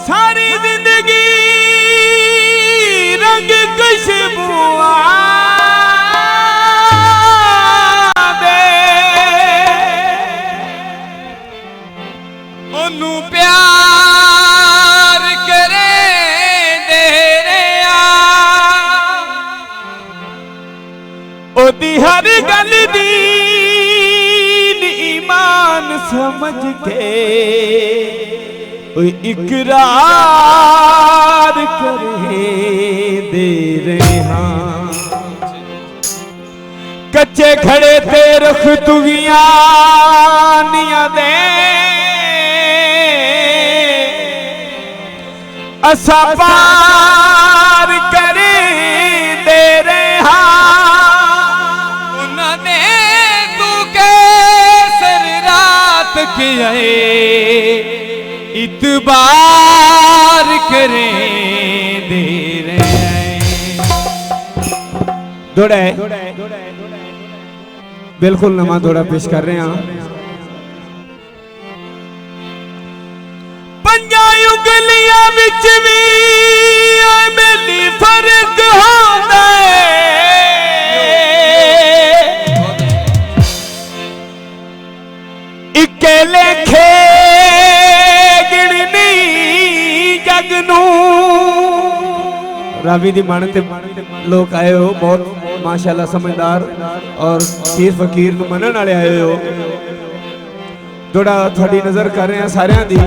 सारी जिंदगी रंग खुशबुआ दे ओनू प्यार करे दे रहा ओदी हर गल दी ईमान समझ के इकरार करे दे रहे हाँ कच्चे खड़े ते रख तुगिया निया दे असा पार करे दे रहे हाँ उन्होंने तू कैसर रात किया इतबार करें दे रहे दौड़ा है बिल्कुल नवा दौड़ा पेश कर रहे हैं पंजा उंगलियां विच भी मेरी फर्क होंदा इक्के लेखे रावी दी माने ते लोग आए हो बहुत माशाल्लाह समझदार और पीर फकीर को मनन वाले आए हो थोड़ा थोड़ी नजर कर रहे हैं सारे दी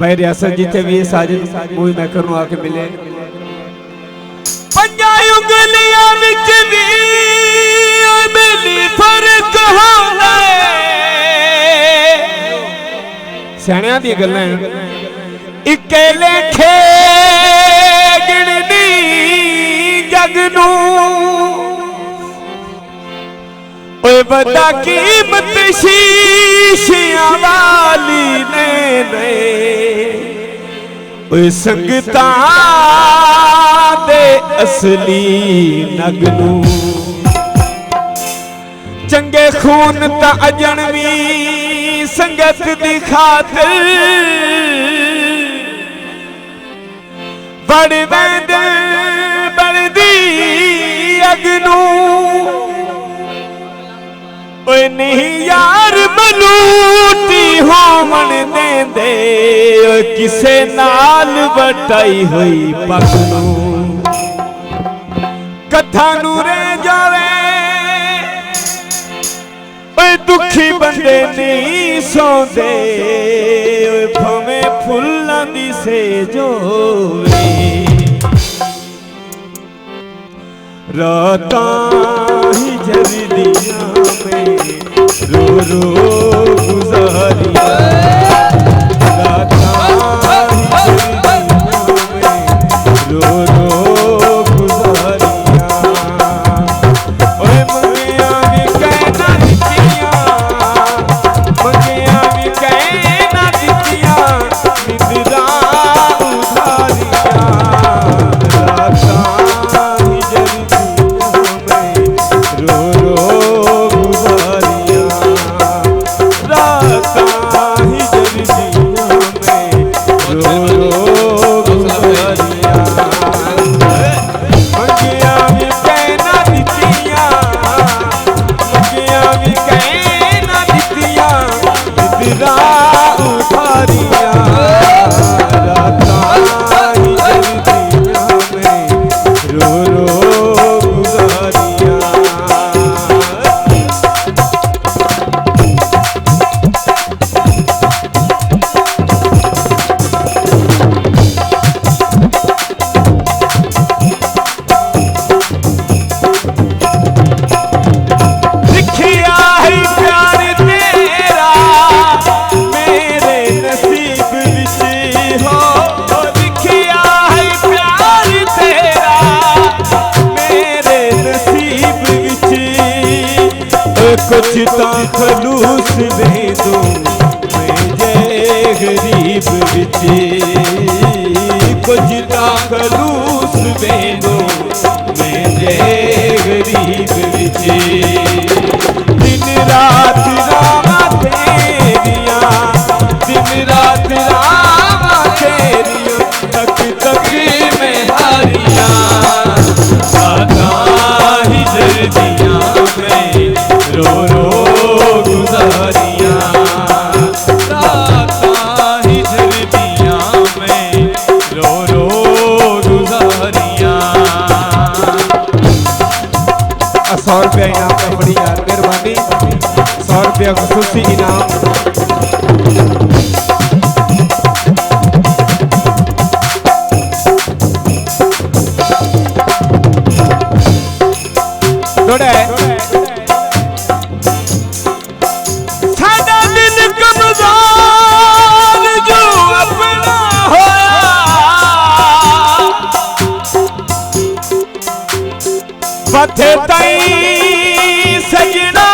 भाई रियासत जिथे भी साजिद मूवी मेकर नु आके मिले पंजा उंगलियां विच भी मिली फर्क होंदा सियाणियां दी गल्लां इक्के लेखे गिणनी जग नू ओए बड़ा कीमत शीशियां वाली ने ओए संगतां दे असली नग नू चंगे खून ता अजनवी संगत दी खातिर बड़ बैंद बड़दी अगनू ओए नहीं यार मलूटी होमन देंदे किसे नाल बटाई हुई पगनू कथा नू रह जावे ओए दुखी बंदे नहीं सौंदे ओए भवें फुल्लां दी सेजोवे रातां ही जरदियां में रो रो गुजारियां रातां ही जरदियां में रो रो गुजारियां ओए मंगिया भी कहना दितियां मंगिया भी कहना दितियां निंदरा कुछ ता खलूस दे दो मैं जय गरीब बिचे कुछ ता खलूस दे दो मैं जय गरीब बिचे दिन रात रामा तेरिया रुपया इनाम का बड़ी यार मेहरबानी 100 रुपया खुसूसी इनाम। साडा दिल कमज़ोर जो अपना होया बथे ताई सजना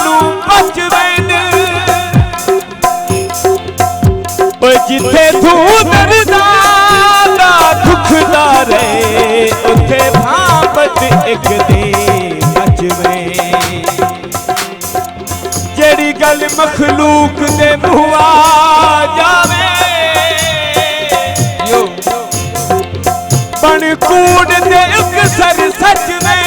नू बच वैन जिथे तू दर्दा दा दुखदा रहे उथे भावत एक दे बचवे जेड़ी गल मखलूक दे मुआ जावे बन कूड़ दे अक्सर सच में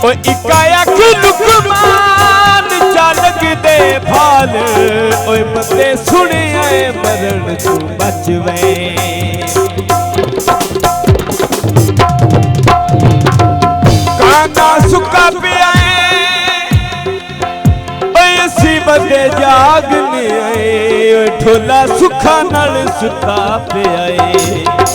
ओ इकाया की लुकमान चालक दे फाल ओए बंदे सुने आए मरण तू बचवे काना सुका पिया सी बंदे जागने आए ढोला सुखा नाल सुता पे आए।